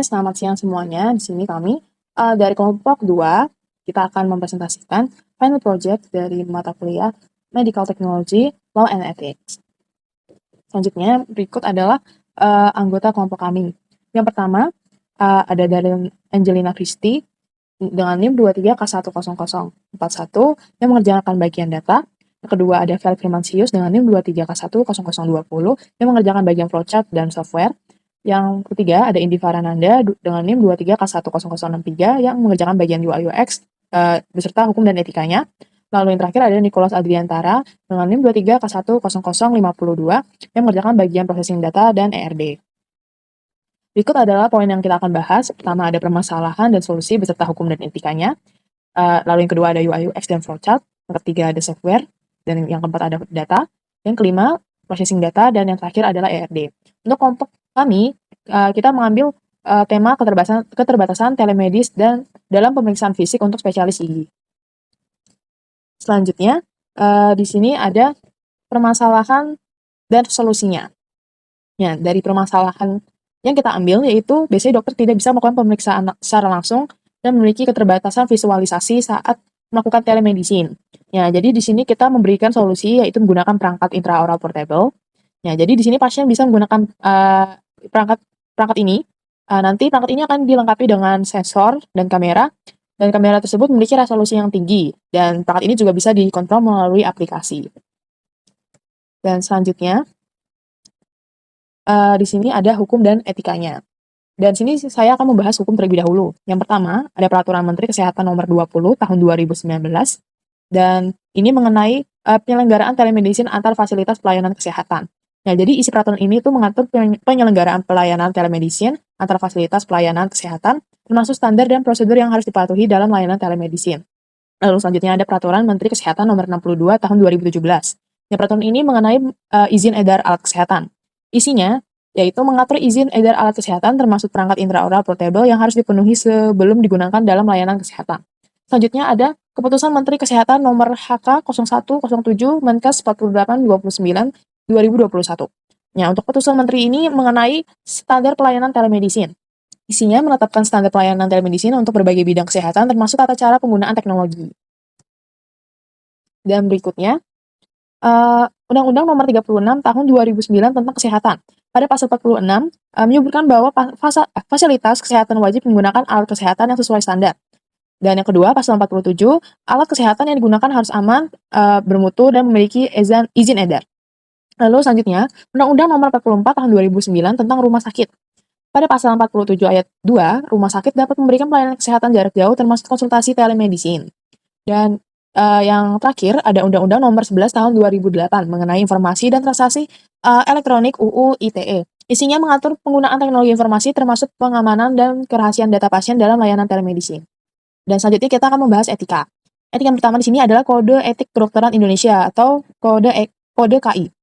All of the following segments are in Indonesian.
Selamat siang semuanya. Di sini kami dari kelompok 2, kita akan mempresentasikan final project dari mata kuliah Medical Technology, Law and Ethics. Selanjutnya, berikut adalah anggota kelompok kami. Yang pertama, ada dari Angelina Christie dengan NIM 23K10041 yang mengerjakan bagian data. Yang kedua, ada Felix Firmansyus dengan NIM 23K10020 yang mengerjakan bagian flowchart dan software. Yang ketiga, ada Indi Farananda dengan NIM 23K10063 yang mengerjakan bagian UI UX beserta hukum dan etikanya. Lalu yang terakhir ada Nicholas Adriantara dengan NIM 23K10052 yang mengerjakan bagian processing data dan ERD. Berikut adalah poin yang kita akan bahas. Pertama ada permasalahan dan solusi beserta hukum dan etikanya. Lalu yang kedua ada UI UX dan flowchart. Yang ketiga ada software. Dan yang keempat ada data. Yang kelima processing data. Dan yang terakhir adalah ERD. Untuk kelompok kami, kita mengambil tema keterbatasan telemedis dan dalam pemeriksaan fisik untuk spesialis gigi. Selanjutnya, di sini ada permasalahan dan solusinya. Ya, dari permasalahan yang kita ambil yaitu biasanya dokter tidak bisa melakukan pemeriksaan secara langsung dan memiliki keterbatasan visualisasi saat melakukan telemedicine. Ya, jadi di sini kita memberikan solusi yaitu menggunakan perangkat intraoral portable. Ya, jadi di sini pasien bisa menggunakan perangkat ini. Nanti perangkat ini akan dilengkapi dengan sensor dan kamera tersebut memiliki resolusi yang tinggi dan perangkat ini juga bisa dikontrol melalui aplikasi. Dan selanjutnya di sini ada hukum dan etikanya. Dan sini saya akan membahas hukum terlebih dahulu. Yang pertama, ada Peraturan Menteri Kesehatan Nomor 20 Tahun 2019 dan ini mengenai penyelenggaraan telemedicine antar fasilitas pelayanan kesehatan. Nah, jadi isi peraturan ini tuh mengatur penyelenggaraan pelayanan telemedicine antar fasilitas pelayanan kesehatan, termasuk standar dan prosedur yang harus dipatuhi dalam layanan telemedicine. Lalu selanjutnya ada Peraturan Menteri Kesehatan Nomor 62 Tahun 2017. Nah, peraturan ini mengenai izin edar alat kesehatan. Isinya yaitu mengatur izin edar alat kesehatan termasuk perangkat intraoral portable yang harus dipenuhi sebelum digunakan dalam layanan kesehatan. Selanjutnya ada Keputusan Menteri Kesehatan Nomor HK 0107 Menkes 4829/2021. Nah, untuk keputusan menteri ini mengenai standar pelayanan telemedicine. Isinya menetapkan standar pelayanan telemedicine untuk berbagai bidang kesehatan termasuk tata cara penggunaan teknologi. Dan berikutnya, Undang-Undang Nomor 36 Tahun 2009 tentang Kesehatan. Pada pasal 46 menyebutkan bahwa fasilitas kesehatan wajib menggunakan alat kesehatan yang sesuai standar. Dan yang kedua, pasal 47, alat kesehatan yang digunakan harus aman, bermutu, dan memiliki izin edar. Lalu selanjutnya, Undang-Undang Nomor 44 Tahun 2009 tentang Rumah Sakit. Pada pasal 47 ayat 2, rumah sakit dapat memberikan pelayanan kesehatan jarak jauh termasuk konsultasi telemedicine. Dan yang terakhir ada Undang-Undang Nomor 11 Tahun 2008 mengenai informasi dan transaksi elektronik UU ITE. Isinya mengatur penggunaan teknologi informasi termasuk pengamanan dan kerahasiaan data pasien dalam layanan telemedicine. Dan selanjutnya kita akan membahas etika. Etika yang pertama di sini adalah Kode Etik Kedokteran Indonesia atau Kode KI.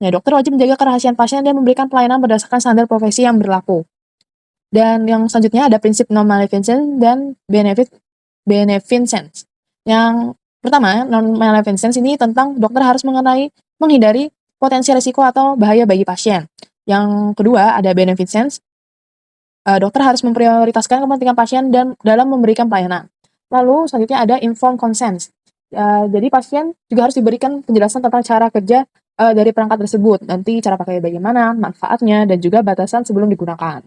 Nah, dokter wajib menjaga kerahasiaan pasien dan memberikan pelayanan berdasarkan standar profesi yang berlaku. Dan yang selanjutnya ada prinsip non-maleficence dan beneficence. Yang pertama, non-maleficence ini tentang dokter harus menghindari potensi risiko atau bahaya bagi pasien. Yang kedua, ada beneficence. Dokter harus memprioritaskan kepentingan pasien dan dalam memberikan pelayanan. Lalu selanjutnya ada informed consent. Jadi pasien juga harus diberikan penjelasan tentang cara kerja dari perangkat tersebut. Nanti cara pakai bagaimana, manfaatnya, dan juga batasan sebelum digunakan.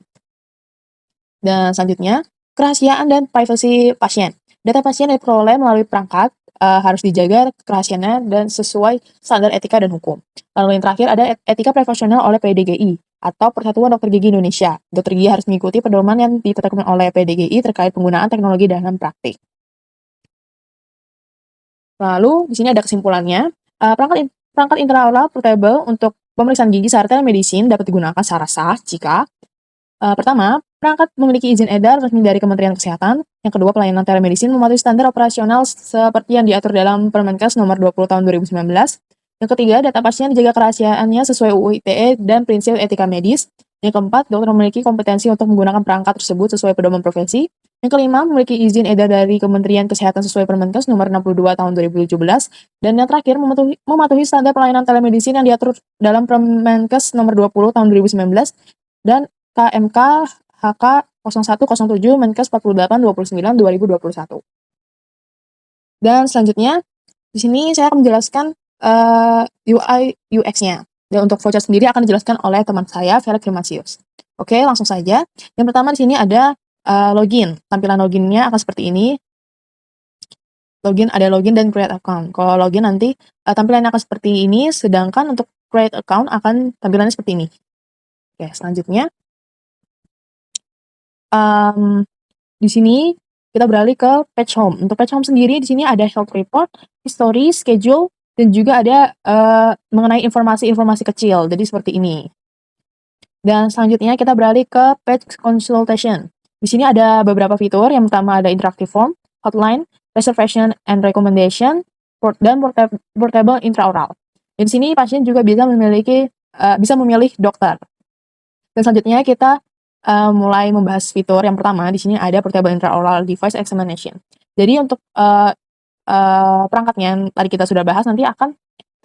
Dan selanjutnya, kerahasiaan dan privasi pasien. Data pasien yang diperoleh melalui perangkat harus dijaga kerahasiaannya dan sesuai standar etika dan hukum. Lalu yang terakhir ada etika profesional oleh PDGI atau Persatuan Dokter Gigi Indonesia. Dokter gigi harus mengikuti pedoman yang ditetapkan oleh PDGI terkait penggunaan teknologi dalam praktik. Lalu di sini ada kesimpulannya. Perangkat intraoral portable untuk pemeriksaan gigi secara telemedicine dapat digunakan secara sah jika pertama, perangkat memiliki izin edar resmi dari Kementerian Kesehatan. Yang kedua, pelayanan telemedicine mematuhi standar operasional seperti yang diatur dalam Permenkes Nomor 20 Tahun 2019. Yang ketiga, data pasien dijaga kerahasiaannya sesuai UU ITE dan prinsip etika medis. Yang keempat, dokter memiliki kompetensi untuk menggunakan perangkat tersebut sesuai pedoman profesi. Yang kelima, memiliki izin edar dari Kementerian Kesehatan sesuai Permenkes Nomor 62 Tahun 2017. Dan yang terakhir, mematuhi standar pelayanan telemedicine yang diatur dalam Permenkes Nomor 20 Tahun 2019 dan KMK HK 0107 Menkes 48/29/2021. Dan selanjutnya, di sini saya akan menjelaskan UI UX-nya. Dan untuk flowchart sendiri akan dijelaskan oleh teman saya, Felix Firmasius. Oke, langsung saja. Yang pertama di sini ada login. Tampilan loginnya akan seperti ini. Ada login dan create account. Kalau login nanti tampilannya akan seperti ini, sedangkan untuk create account akan tampilannya seperti ini. Oke, selanjutnya di sini kita beralih ke page home. Untuk page home sendiri di sini ada health report, history, schedule, dan juga ada mengenai informasi-informasi kecil. Jadi seperti ini. Dan selanjutnya kita beralih ke page consultation. Di sini ada beberapa fitur. Yang pertama ada interactive form, hotline, reservation and recommendation, dan portable intraoral. Dan di sini pasien juga bisa memilih dokter. Dan selanjutnya kita mulai membahas fitur yang pertama. Di sini ada portable intraoral device examination. Jadi untuk perangkatnya yang tadi kita sudah bahas nanti akan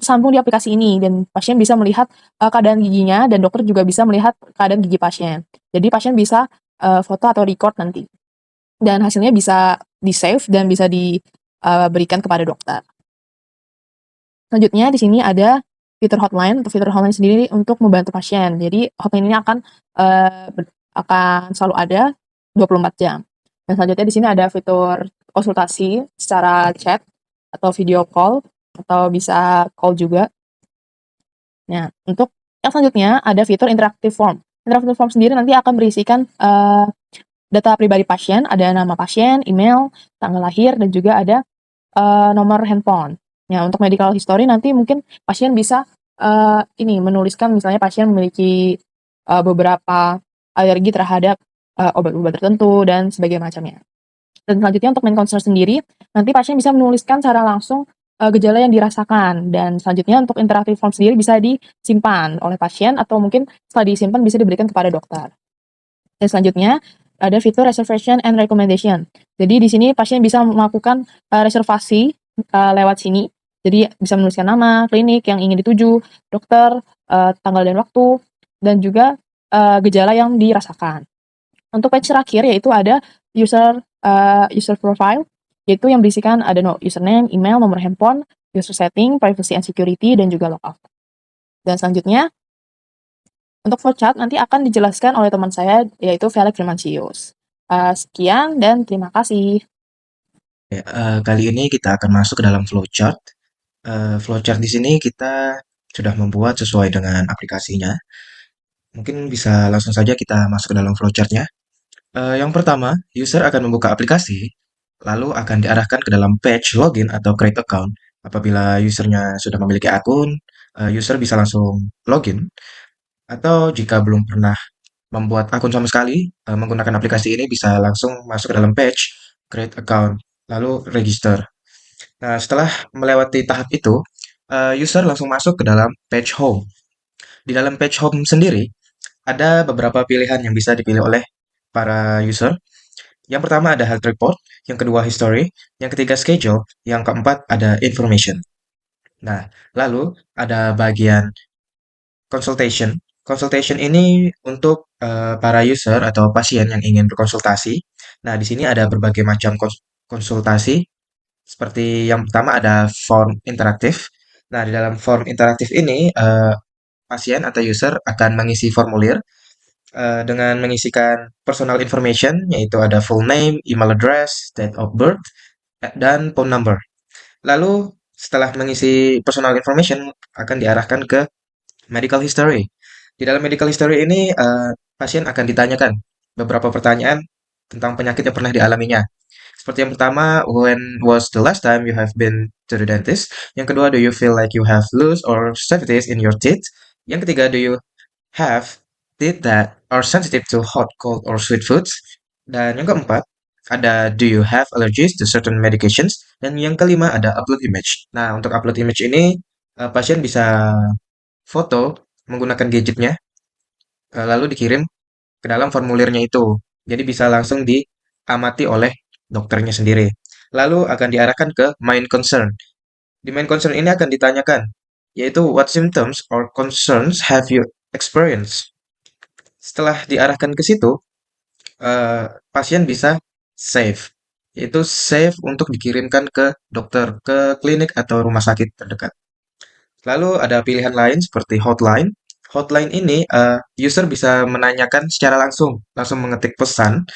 tersambung di aplikasi ini dan pasien bisa melihat keadaan giginya dan dokter juga bisa melihat keadaan gigi pasien. Jadi pasien bisa foto atau record nanti. Dan hasilnya bisa di-save dan bisa diberikan kepada dokter. Selanjutnya di sini ada fitur hotline. Untuk fitur hotline sendiri untuk membantu pasien. Jadi hotline ini akan selalu ada 24 jam. Dan selanjutnya di sini ada fitur konsultasi secara chat atau video call atau bisa call juga. Nah, untuk yang selanjutnya ada fitur interactive form. Interactive form sendiri nanti akan berisikan data pribadi pasien, ada nama pasien, email, tanggal lahir, dan juga ada nomor handphone. Ya, untuk medical history nanti mungkin pasien bisa menuliskan misalnya pasien memiliki beberapa alergi terhadap obat-obat tertentu dan sebagainya macamnya. Dan selanjutnya untuk main concern sendiri, nanti pasien bisa menuliskan secara langsung gejala yang dirasakan. Dan selanjutnya untuk interactive form sendiri bisa disimpan oleh pasien atau mungkin setelah disimpan bisa diberikan kepada dokter. Dan selanjutnya ada fitur reservation and recommendation. Jadi di sini pasien bisa melakukan reservasi lewat sini. Jadi bisa menuliskan nama, klinik yang ingin dituju, dokter, tanggal dan waktu, dan juga gejala yang dirasakan. Untuk page terakhir yaitu ada user profile, yaitu yang berisikan ada username, email, nomor handphone, user setting, privacy and security, dan juga logout. Dan selanjutnya untuk flowchart nanti akan dijelaskan oleh teman saya, yaitu Felix Firmansyus. Sekian dan terima kasih. Kali ini kita akan masuk ke dalam flowchart. Flowchart di sini kita sudah membuat sesuai dengan aplikasinya. Mungkin bisa langsung saja kita masuk ke dalam flowchartnya. Yang pertama, user akan membuka aplikasi, lalu akan diarahkan ke dalam page login atau create account. Apabila usernya sudah memiliki akun, user bisa langsung login. Atau jika belum pernah membuat akun sama sekali, menggunakan aplikasi ini bisa langsung masuk ke dalam page, create account, lalu register. Nah, setelah melewati tahap itu, user langsung masuk ke dalam page home. Di dalam page home sendiri, ada beberapa pilihan yang bisa dipilih oleh para user. Yang pertama ada health report, yang kedua history, yang ketiga schedule, yang keempat ada information. Nah, lalu ada bagian consultation. Consultation ini untuk para user atau pasien yang ingin berkonsultasi. Nah, di sini ada berbagai macam konsultasi. Seperti yang pertama ada form interaktif. Nah, di dalam form interaktif ini pasien atau user akan mengisi formulir dengan mengisikan personal information, yaitu ada full name, email address, date of birth, dan phone number. Lalu setelah mengisi personal information akan diarahkan ke medical history. Di dalam medical history ini, pasien akan ditanyakan beberapa pertanyaan tentang penyakit yang pernah dialaminya. Seperti yang pertama, when was the last time you have been to the dentist? Yang kedua, do you feel like you have loose or cavities in your teeth? Yang ketiga, do you have teeth that are sensitive to hot, cold, or sweet foods? Dan yang keempat, ada do you have allergies to certain medications? Dan yang kelima ada upload image. Nah, untuk upload image ini, pasien bisa foto menggunakan gadgetnya, lalu dikirim ke dalam formulirnya itu. Jadi bisa langsung diamati oleh dokternya sendiri. Lalu akan diarahkan ke main concern. Di main concern ini akan ditanyakan, yaitu what symptoms or concerns have you experienced? Setelah diarahkan ke situ, eh, pasien bisa save. Itu save untuk dikirimkan ke dokter, ke klinik atau rumah sakit terdekat. Lalu ada pilihan lain seperti hotline. Hotline ini user bisa menanyakan secara langsung, langsung mengetik pesan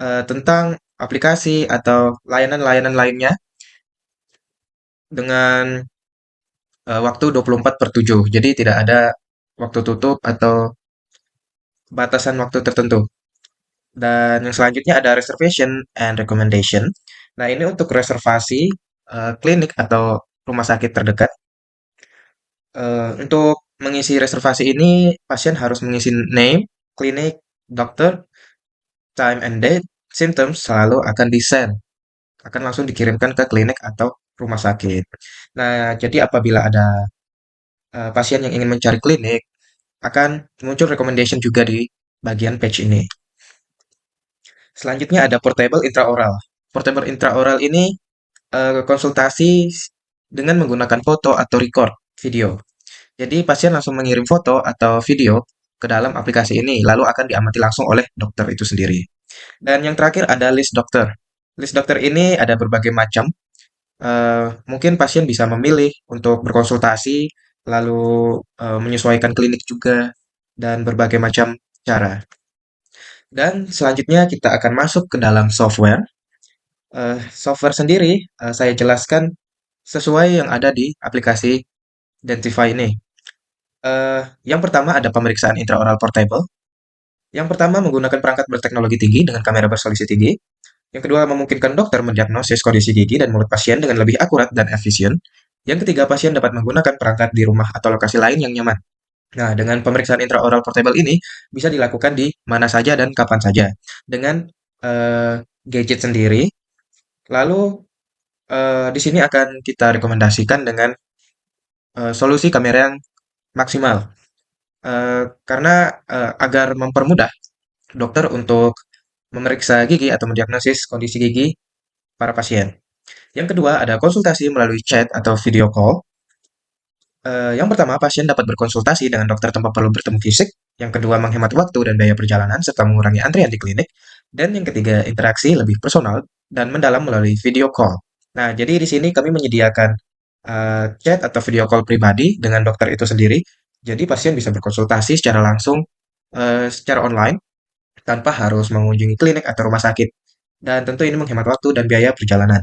tentang aplikasi atau layanan-layanan lainnya dengan waktu 24/7. Jadi tidak ada waktu tutup atau batasan waktu tertentu. Dan yang selanjutnya ada reservation and recommendation. Nah, ini untuk reservasi klinik atau rumah sakit terdekat. Untuk mengisi reservasi ini, pasien harus mengisi name, klinik, dokter, time and date, symptoms selalu akan di-send, akan langsung dikirimkan ke klinik atau rumah sakit. Nah, jadi apabila ada pasien yang ingin mencari klinik, akan muncul recommendation juga di bagian page ini. Selanjutnya ada portable intraoral. Portable intraoral ini konsultasi dengan menggunakan foto atau record video. Jadi pasien langsung mengirim foto atau video ke dalam aplikasi ini, lalu akan diamati langsung oleh dokter itu sendiri. Dan yang terakhir ada list dokter. List dokter ini ada berbagai macam. Mungkin pasien bisa memilih untuk berkonsultasi, lalu menyesuaikan klinik juga, dan berbagai macam cara. Dan selanjutnya kita akan masuk ke dalam software. Software sendiri saya jelaskan sesuai yang ada di aplikasi Dentify ini. Yang pertama ada pemeriksaan intraoral portable. Yang pertama menggunakan perangkat berteknologi tinggi dengan kamera berselisih tinggi. Yang kedua memungkinkan dokter mendiagnosis kondisi gigi dan mulut pasien dengan lebih akurat dan efisien. Yang ketiga pasien dapat menggunakan perangkat di rumah atau lokasi lain yang nyaman. Nah, dengan pemeriksaan intraoral portable ini bisa dilakukan di mana saja dan kapan saja dengan gadget sendiri. Lalu di sini akan kita rekomendasikan dengan solusi kamera yang maksimal. Karena agar mempermudah dokter untuk memeriksa gigi atau mendiagnosis kondisi gigi para pasien. Yang kedua, ada konsultasi melalui chat atau video call. Yang pertama, pasien dapat berkonsultasi dengan dokter tanpa perlu bertemu fisik. Yang kedua, menghemat waktu dan biaya perjalanan serta mengurangi antrian di klinik. Dan yang ketiga, interaksi lebih personal dan mendalam melalui video call. Nah, jadi di sini kami menyediakan chat atau video call pribadi dengan dokter itu sendiri. Jadi pasien bisa berkonsultasi secara langsung, secara online tanpa harus mengunjungi klinik atau rumah sakit. Dan tentu ini menghemat waktu dan biaya perjalanan.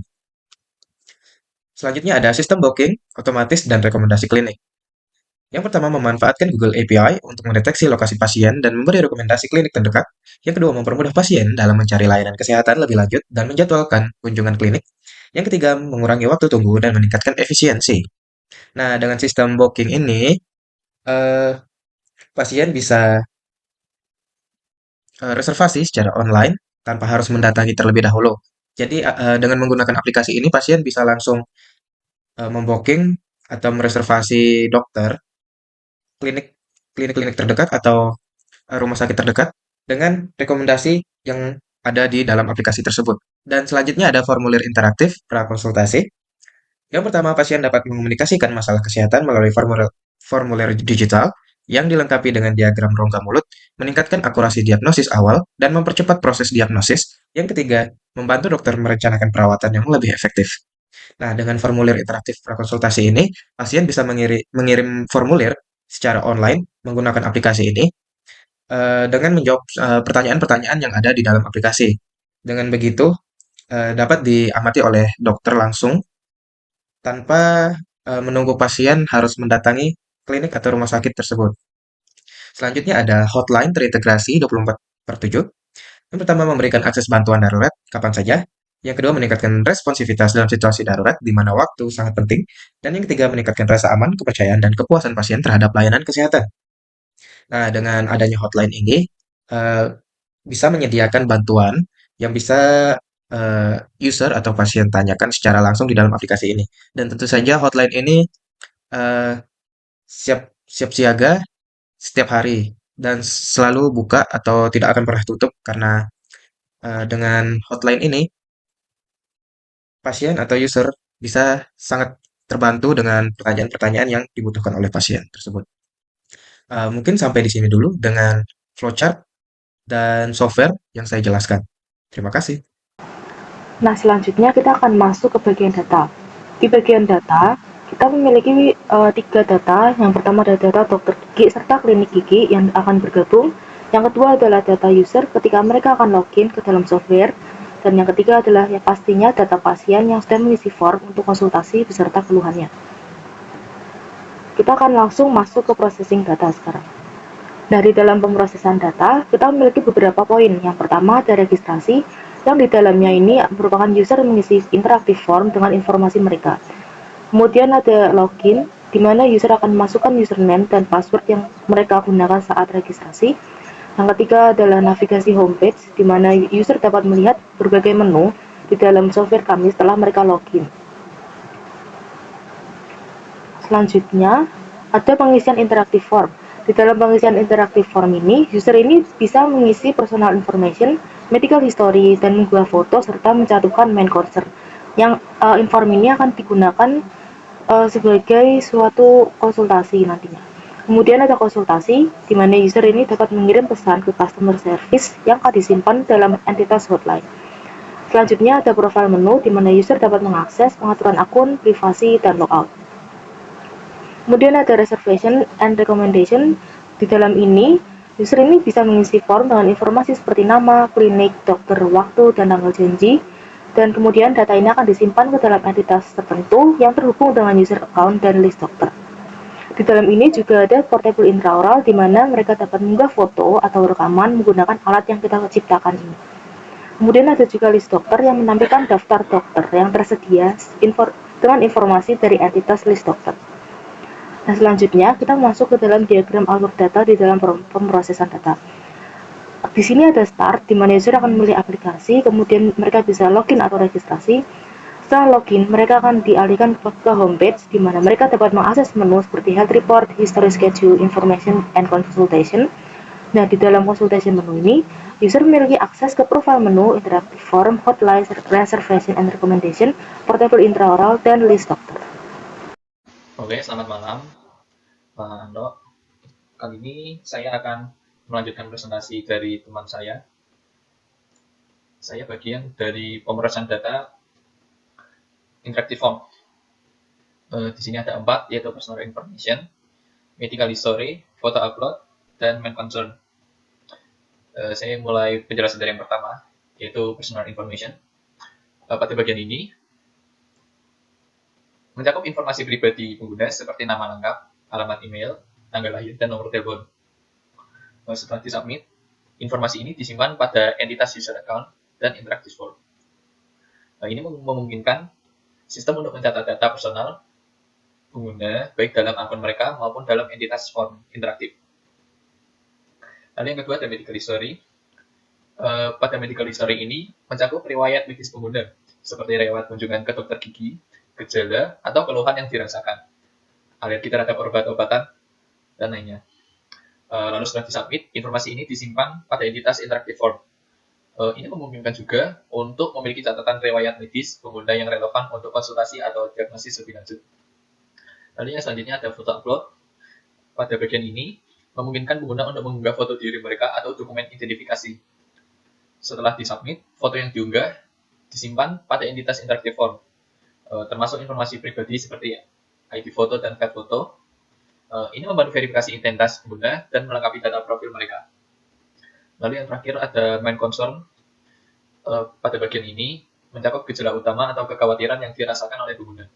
Selanjutnya ada sistem booking, otomatis, dan rekomendasi klinik. Yang pertama, memanfaatkan Google API untuk mendeteksi lokasi pasien dan memberi rekomendasi klinik terdekat. Yang kedua, mempermudah pasien dalam mencari layanan kesehatan lebih lanjut dan menjadwalkan kunjungan klinik. Yang ketiga, mengurangi waktu tunggu dan meningkatkan efisiensi. Nah, dengan sistem booking ini, eh, pasien bisa reservasi secara online tanpa harus mendatangi terlebih dahulu. Jadi, dengan menggunakan aplikasi ini, pasien bisa langsung membooking atau mereservasi dokter, klinik klinik-klinik terdekat atau rumah sakit terdekat dengan rekomendasi yang ada di dalam aplikasi tersebut. Dan selanjutnya ada formulir interaktif prakonsultasi. Yang pertama, pasien dapat mengomunikasikan masalah kesehatan melalui formulir digital yang dilengkapi dengan diagram rongga mulut, meningkatkan akurasi diagnosis awal, dan mempercepat proses diagnosis. Yang ketiga, membantu dokter merencanakan perawatan yang lebih efektif. Nah, dengan formulir interaktif prakonsultasi ini, pasien bisa mengirim formulir secara online menggunakan aplikasi ini dengan menjawab pertanyaan-pertanyaan yang ada di dalam aplikasi. Dengan begitu, dapat diamati oleh dokter langsung tanpa menunggu pasien harus mendatangi klinik atau rumah sakit tersebut. Selanjutnya ada hotline terintegrasi 24/7. Yang pertama memberikan akses bantuan darurat kapan saja. Yang kedua meningkatkan responsivitas dalam situasi darurat di mana waktu sangat penting. Dan yang ketiga meningkatkan rasa aman, kepercayaan, dan kepuasan pasien terhadap layanan kesehatan. Nah, dengan adanya hotline ini, eh, bisa menyediakan bantuan yang bisa user atau pasien tanyakan secara langsung di dalam aplikasi ini. Dan tentu saja hotline ini eh, siap siap siaga setiap hari dan selalu buka atau tidak akan pernah tutup karena dengan hotline ini pasien atau user bisa sangat terbantu dengan pertanyaan-pertanyaan yang dibutuhkan oleh pasien tersebut. Mungkin sampai di sini dulu dengan flowchart dan software yang saya jelaskan. Terima kasih. Nah, selanjutnya kita akan masuk ke bagian data. Di bagian data, kita memiliki tiga data. Yang pertama adalah data dokter gigi serta klinik gigi yang akan bergabung. Yang kedua adalah data user ketika mereka akan login ke dalam software. Dan yang ketiga adalah yang pastinya data pasien yang sudah mengisi form untuk konsultasi beserta keluhannya. Kita akan langsung masuk ke processing data sekarang. Dari dalam pemrosesan data, kita memiliki beberapa poin. Yang pertama ada registrasi, yang di dalamnya ini merupakan user mengisi interaktif form dengan informasi mereka. Kemudian ada login, di mana user akan memasukkan username dan password yang mereka gunakan saat registrasi. Yang ketiga adalah navigasi homepage, di mana user dapat melihat berbagai menu di dalam software kami setelah mereka login. Selanjutnya, ada pengisian interaktif form. Di dalam pengisian interaktif form ini, user ini bisa mengisi personal information, medical history, dan mengunggah foto serta mencantumkan main concern. Yang inform ini akan digunakan sebagai suatu konsultasi nantinya. Kemudian ada konsultasi, di mana user ini dapat mengirim pesan ke customer service yang akan disimpan dalam entitas hotline. Selanjutnya ada profile menu, di mana user dapat mengakses pengaturan akun, privasi, dan logout. Kemudian ada reservation and recommendation. Di dalam ini, user ini bisa mengisi form dengan informasi seperti nama, klinik, dokter, waktu, dan tanggal janji. Dan kemudian data ini akan disimpan ke dalam entitas tertentu yang terhubung dengan user account dan list dokter. Di dalam ini juga ada portable intraoral, di mana mereka dapat mengunggah foto atau rekaman menggunakan alat yang kita ciptakan ini. Kemudian ada juga list dokter yang menampilkan daftar dokter yang tersedia dengan informasi dari entitas list dokter. Nah, selanjutnya kita masuk ke dalam diagram alur data di dalam pemrosesan data. Di sini ada start, di mana user akan memilih aplikasi, kemudian mereka bisa login atau registrasi. Setelah login, mereka akan dialihkan ke homepage, di mana mereka dapat mengakses menu seperti health report, history schedule, information, and consultation. Nah, di dalam consultation menu ini, user memiliki akses ke profile menu, interactive form, hotline, reservation and recommendation, portable intraoral, dan list dokter. Oke, selamat malam, Pak Ando. Kali ini saya akan melanjutkan presentasi dari teman saya. Saya bagian dari pemrosesan data interactive form. Di sini ada 4, yaitu personal information, medical history, photo upload, dan main concern. Saya mulai penjelasan dari yang pertama, yaitu personal information. Pada bagian ini, mencakup informasi pribadi pengguna seperti nama lengkap, alamat email, tanggal lahir, dan nomor telepon. Setelah disubmit, informasi ini disimpan pada entitas user account dan interactive form. Ini memungkinkan sistem untuk mencatat data personal pengguna, baik dalam akun mereka maupun dalam entitas form interaktif. Lalu yang kedua ada medical history. Pada medical history ini mencakup riwayat medis pengguna, seperti riwayat kunjungan ke dokter gigi, gejala, atau keluhan yang dirasakan, alergi terhadap obat-obatan, dan lainnya. Lalu setelah disubmit, informasi ini disimpan pada entitas interactive form. Ini memungkinkan juga untuk memiliki catatan riwayat medis pengguna yang relevan untuk konsultasi atau diagnosis lebih lanjut. Lalu yang selanjutnya ada foto upload. Pada bagian ini, memungkinkan pengguna untuk mengunggah foto diri mereka atau dokumen identifikasi. Setelah disubmit, foto yang diunggah disimpan pada entitas interactive form, termasuk informasi pribadi seperti ID foto dan file foto. Ini membantu verifikasi identitas pengguna dan melengkapi data profil mereka. Lalu yang terakhir ada main concern. Pada bagian ini mencakup gejala utama atau kekhawatiran yang dirasakan oleh pengguna.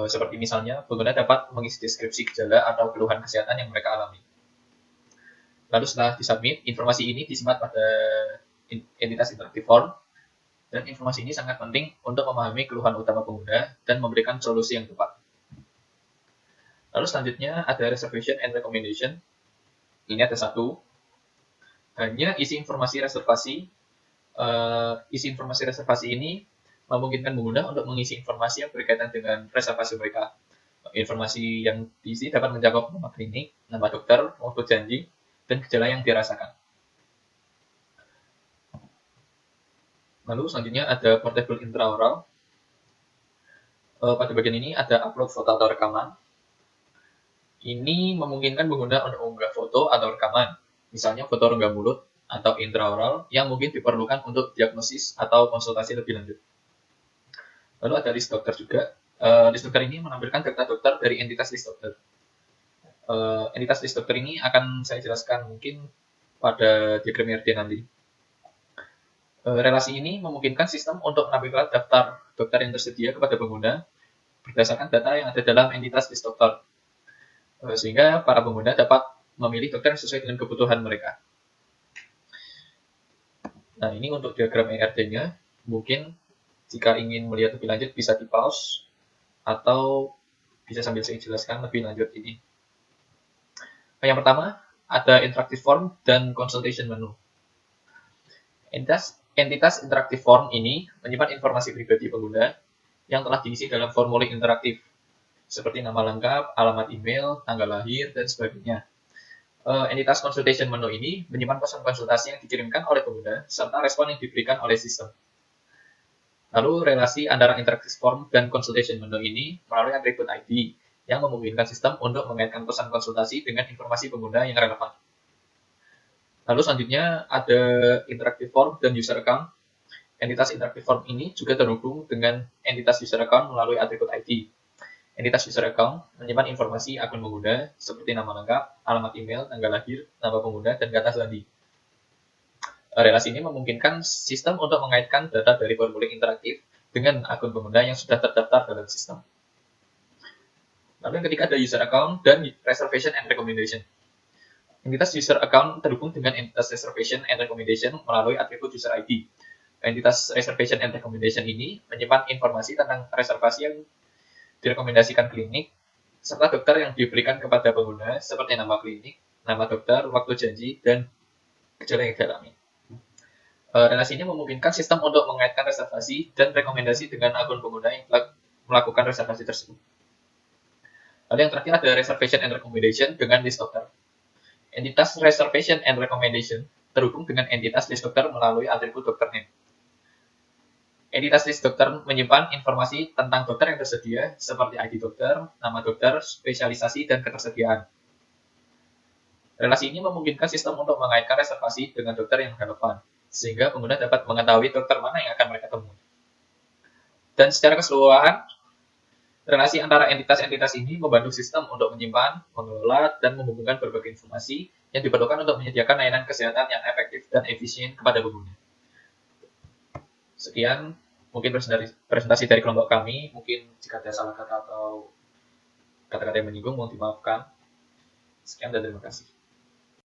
Seperti misalnya, pengguna dapat mengisi deskripsi gejala atau keluhan kesehatan yang mereka alami. Lalu setelah disubmit, informasi ini disimpan pada entitas interactive form, dan informasi ini sangat penting untuk memahami keluhan utama pengguna dan memberikan solusi yang tepat. Lalu selanjutnya ada reservation and recommendation. Ini ada 1. Hanya isi informasi reservasi. Isi informasi reservasi ini memungkinkan pengguna untuk mengisi informasi yang berkaitan dengan reservasi mereka. Informasi yang diisi dapat mencakup nama klinik, nama dokter, waktu janji, dan gejala yang dirasakan. Lalu selanjutnya ada portable intraoral. Pada bagian ini ada upload foto atau rekaman. Ini memungkinkan pengguna untuk mengunggah foto atau rekaman, misalnya foto rongga mulut, atau intraoral yang mungkin diperlukan untuk diagnosis atau konsultasi lebih lanjut. Lalu ada list dokter juga. List dokter ini menampilkan data dokter dari entitas list dokter. Entitas list dokter ini akan saya jelaskan mungkin pada diagram ERD nanti. Relasi ini memungkinkan sistem untuk menampilkan daftar dokter yang tersedia kepada pengguna berdasarkan data yang ada dalam entitas list dokter, sehingga para pengguna dapat memilih dokter yang sesuai dengan kebutuhan mereka. Nah, ini untuk diagram ERD-nya. Mungkin jika ingin melihat lebih lanjut bisa di pause atau bisa sambil saya jelaskan lebih lanjut ini. Yang pertama, ada interactive form dan consultation menu. Entitas interactive form ini menyimpan informasi pribadi pengguna yang telah diisi dalam formulir interaktif, seperti nama lengkap, alamat email, tanggal lahir, dan sebagainya. Entitas consultation menu ini menyimpan pesan konsultasi yang dikirimkan oleh pengguna, serta respon yang diberikan oleh sistem. Lalu, relasi antara interactive form dan consultation menu ini melalui atribut ID, yang memungkinkan sistem untuk mengaitkan pesan konsultasi dengan informasi pengguna yang relevan. Lalu selanjutnya ada interactive form dan user account. Entitas interactive form ini juga terhubung dengan entitas user account melalui atribut ID. Entitas user account menyimpan informasi akun pengguna seperti nama lengkap, alamat email, tanggal lahir, nama pengguna, dan kata sandi. Relasi ini memungkinkan sistem untuk mengaitkan data dari formulir interaktif dengan akun pengguna yang sudah terdaftar dalam sistem. Lalu yang ketiga ada user account dan reservation and recommendation. Entitas user account terhubung dengan entitas reservation and recommendation melalui atribut user ID. Entitas reservation and recommendation ini menyimpan informasi tentang reservasi yang direkomendasikan klinik, serta dokter yang diberikan kepada pengguna seperti nama klinik, nama dokter, waktu janji, dan gejala yang dialami. Relasi ini memungkinkan sistem untuk mengaitkan reservasi dan rekomendasi dengan akun pengguna yang melakukan reservasi tersebut. Lalu yang terakhir ada reservation and recommendation dengan list dokter. Entitas reservation and recommendation terhubung dengan entitas list dokter melalui atribut dokter name. Entitas list dokter menyimpan informasi tentang dokter yang tersedia seperti ID dokter, nama dokter, spesialisasi, dan ketersediaan. Relasi ini memungkinkan sistem untuk mengaitkan reservasi dengan dokter yang relevan, sehingga pengguna dapat mengetahui dokter mana yang akan mereka temui. Dan secara keseluruhan, relasi antara entitas-entitas ini membantu sistem untuk menyimpan, mengelola, dan menghubungkan berbagai informasi yang diperlukan untuk menyediakan layanan kesehatan yang efektif dan efisien kepada pengguna. Sekian, mungkin presentasi dari kelompok kami. Mungkin jika ada salah kata atau kata-kata yang menyinggung, mohon dimaafkan. Sekian dan terima kasih.